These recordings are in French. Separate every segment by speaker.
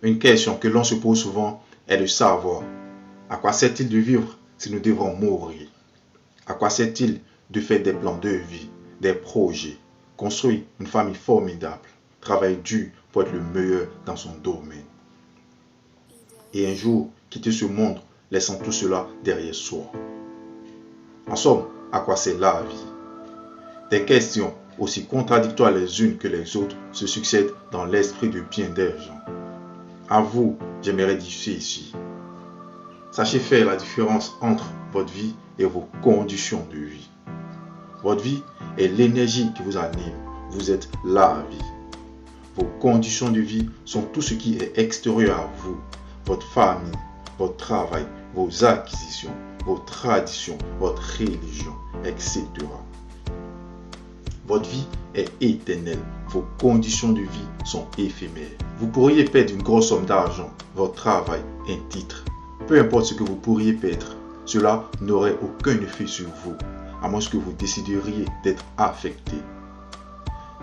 Speaker 1: Une question que l'on se pose souvent est de savoir à quoi sert-il de vivre si nous devons mourir? À quoi sert-il de faire des plans de vie, des projets, construire une famille formidable, travailler dur pour être le meilleur dans son domaine? Et un jour, quitter ce monde, laissant tout cela derrière soi. En somme, à quoi sert la vie? Des questions aussi contradictoires les unes que les autres se succèdent dans l'esprit de bien des gens. À vous, j'aimerais dire ceci. Sachez faire la différence entre votre vie et vos conditions de vie. Votre vie est l'énergie qui vous anime. Vous êtes la vie. Vos conditions de vie sont tout ce qui est extérieur à vous. Votre famille, votre travail, vos acquisitions, vos traditions, votre religion, etc. Votre vie est éternelle. Vos conditions de vie sont éphémères. Vous pourriez perdre une grosse somme d'argent, votre travail, un titre. Peu importe ce que vous pourriez perdre, cela n'aurait aucun effet sur vous, à moins que vous décideriez d'être affecté.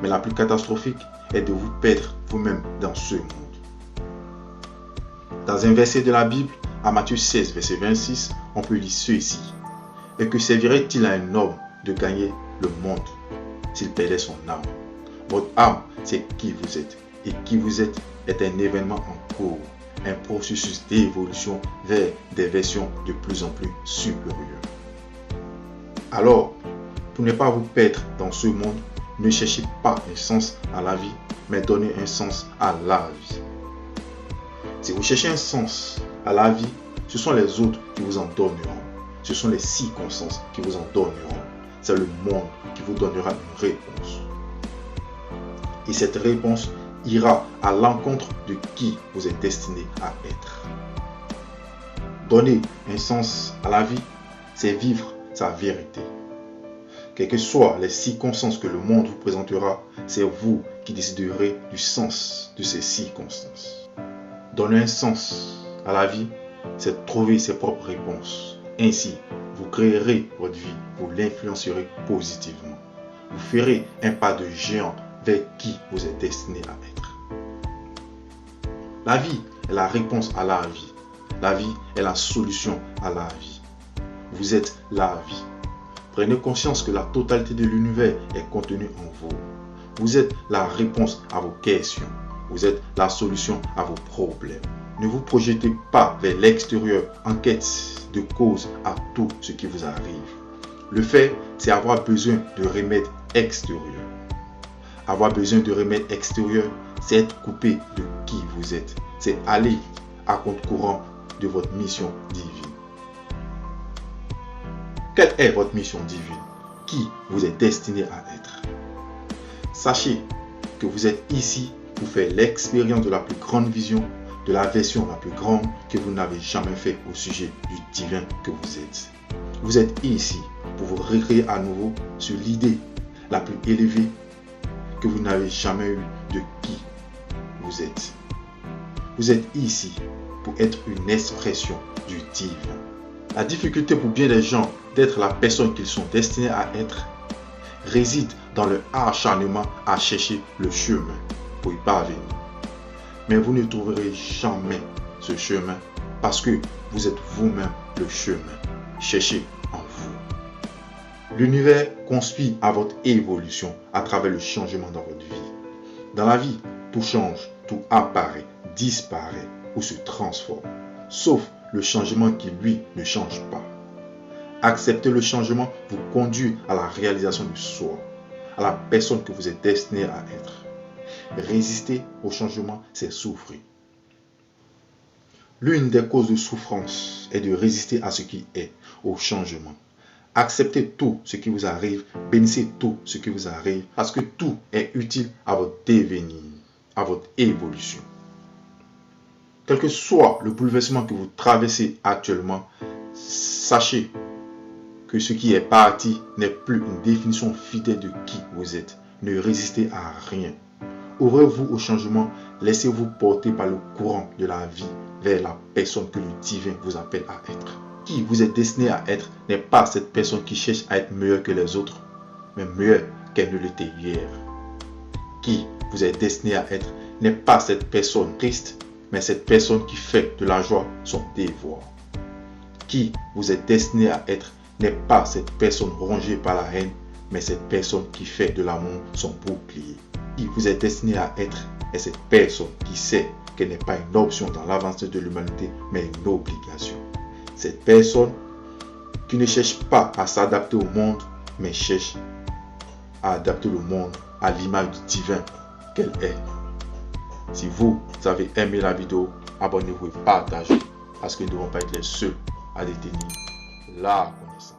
Speaker 1: Mais la plus catastrophique est de vous perdre vous-même dans ce monde. Dans un verset de la Bible, à Matthieu 16, verset 26, on peut lire ceci. Et que servirait-il à un homme de gagner le monde s'il perdait son âme? Votre âme, c'est qui vous êtes. Et qui vous êtes est un événement en cours, un processus d'évolution vers des versions de plus en plus supérieures. Alors, pour ne pas vous perdre dans ce monde, ne cherchez pas un sens à la vie, mais donnez un sens à la vie. Si vous cherchez un sens à la vie, ce sont les autres qui vous en donneront. Ce sont les circonstances qui vous en donneront. C'est le monde qui vous donnera une réponse. Et cette réponse ira à l'encontre de qui vous êtes destiné à être. Donner un sens à la vie, c'est vivre sa vérité. Quelles que soient les circonstances que le monde vous présentera, c'est vous qui déciderez du sens de ces circonstances. Donner un sens à la vie, c'est trouver ses propres réponses. Ainsi, vous créerez votre vie, vous l'influencerez positivement. Vous ferez un pas de géant vers qui vous êtes destiné à être. La vie est la réponse à la vie. La vie est la solution à la vie. Vous êtes la vie. Prenez conscience que la totalité de l'univers est contenue en vous. Vous êtes la réponse à vos questions. Vous êtes la solution à vos problèmes. Ne vous projetez pas vers l'extérieur en quête de cause à tout ce qui vous arrive. Le fait, c'est avoir besoin de remèdes extérieurs. Avoir besoin de remèdes extérieurs, c'est être coupé de qui vous êtes. C'est aller à contre-courant de votre mission divine. Quelle est votre mission divine? Qui vous êtes destiné à être? Sachez que vous êtes ici pour faire l'expérience de la plus grande vision, de la version la plus grande que vous n'avez jamais fait au sujet du divin que vous êtes. Vous êtes ici pour vous recréer à nouveau sur l'idée la plus élevée que vous n'avez jamais eu de qui vous êtes. Vous êtes ici pour être une expression du divin. La difficulté pour bien des gens d'être la personne qu'ils sont destinés à être réside dans leur acharnement à chercher le chemin pour y parvenir. Mais vous ne trouverez jamais ce chemin parce que vous êtes vous-même le chemin. Cherchez en vous. L'univers conspire à votre évolution à travers le changement dans votre vie. Dans la vie, tout change, tout apparaît, disparaît ou se transforme, sauf le changement qui, lui, ne change pas. Accepter le changement vous conduit à la réalisation de soi, à la personne que vous êtes destiné à être. Résister au changement, c'est souffrir. L'une des causes de souffrance est de résister à ce qui est, au changement. Acceptez tout ce qui vous arrive, bénissez tout ce qui vous arrive, parce que tout est utile à votre devenir, à votre évolution. Quel que soit le bouleversement que vous traversez actuellement, sachez que ce qui est parti n'est plus une définition fidèle de qui vous êtes. Ne résistez à rien. Ouvrez-vous au changement, laissez-vous porter par le courant de la vie vers la personne que le divin vous appelle à être. Qui vous êtes destiné à être n'est pas cette personne qui cherche à être meilleure que les autres, mais meilleure qu'elle ne l'était hier. Qui vous êtes destiné à être n'est pas cette personne triste mais cette personne qui fait de la joie son devoir. Qui vous êtes destiné à être n'est pas cette personne rongée par la haine, mais cette personne qui fait de l'amour son bouclier. Qui vous êtes destiné à être est cette personne qui sait qu'elle n'est pas une option dans l'avancée de l'humanité, mais une obligation. Cette personne qui ne cherche pas à s'adapter au monde, mais cherche à adapter le monde à l'image du divin qu'elle est. Si vous avez aimé la vidéo, abonnez-vous et partagez, parce que nous ne devons pas être les seuls à détenir la connaissance.